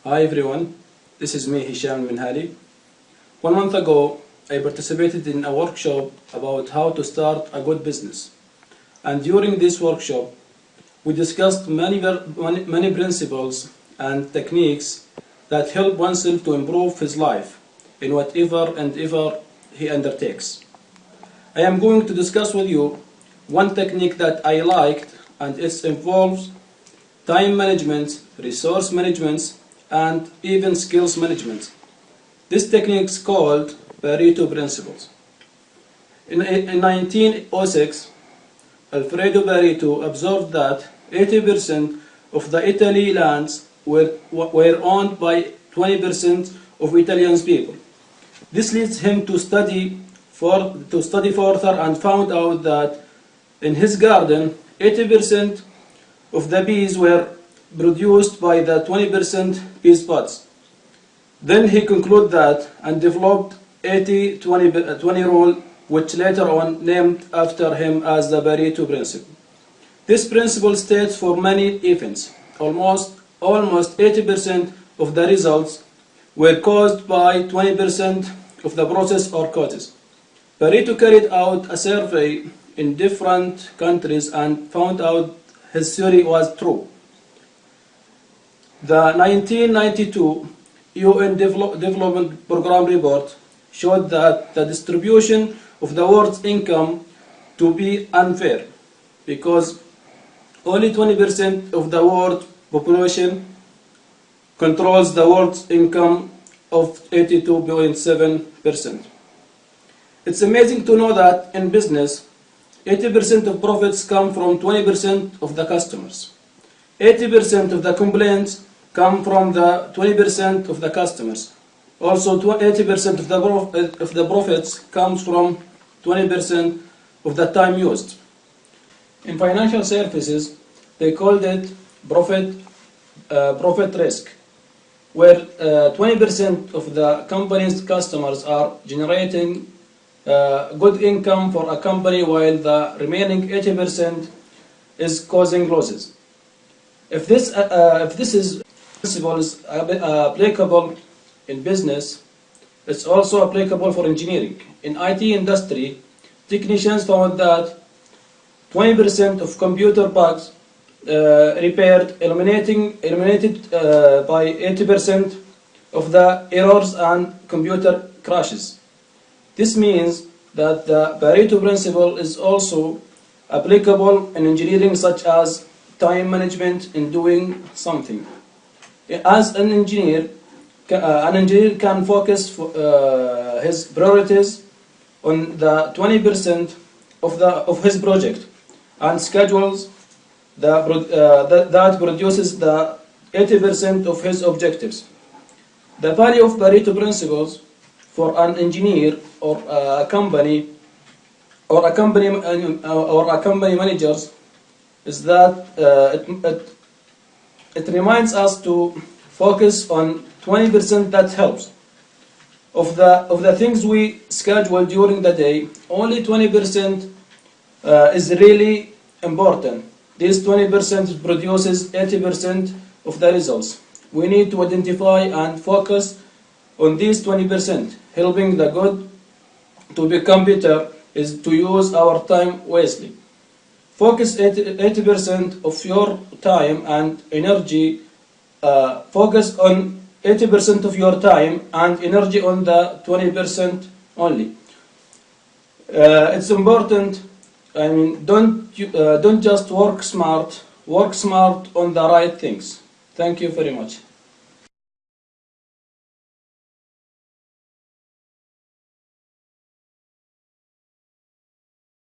Hi everyone, this is me Hisam Minhali. 1 month ago, I participated in a workshop about how to start a good business. And during this workshop, we discussed many principles and techniques that help oneself to improve his life in whatever endeavor he undertakes. I am going to discuss with you one technique that I liked, and it involves time management, resource management, and even skills management. This technique is called Pareto principles. In 1906, Alfredo Pareto observed that 80% of the Italy lands were owned by 20% of Italian people. This leads him to study further and found out that in his garden, 80% of the bees were produced by the 20% bee pods. Then he concluded that and developed 80-20 rule, which later on named after him as the Pareto principle. This principle states for many events, almost 80% of the results were caused by 20% of the process or causes. Pareto carried out a survey in different countries and found out his theory was true. The 1992 UN Development Program report showed that the distribution of the world's income to be unfair because only 20% of the world population controls the world's income of 82.7%. It's amazing to know that in business, 80% of profits come from 20% of the customers. 80% of the complaints come from the 20% of the customers. Also, 80% of the profits comes from 20% of the time used. In financial services, they called it profit risk, where 20% of the company's customers are generating good income for a company, while the remaining 80% is causing losses. If this principle is applicable in business, it's also applicable for engineering. In IT industry, technicians found that 20% of computer bugs eliminated by 80% of the errors and computer crashes. This means that the Pareto principle is also applicable in engineering, such as time management in doing something. As an engineer can focus his priorities on the 20% of his project and schedules that produces the 80% of his objectives. The value of Pareto principles for an engineer or a company managers is that it reminds us to focus on 20% that helps. Of the things we schedule during the day, only 20% is really important. This 20% produces 80% of the results. We need to identify and focus on these 20%. Helping the good to become better is to use our time wisely. Focus 80% of your time and energy. Focus on 80% of your time and energy on the 20% only. It's important. Don't just work smart. Work smart on the right things. Thank you very much.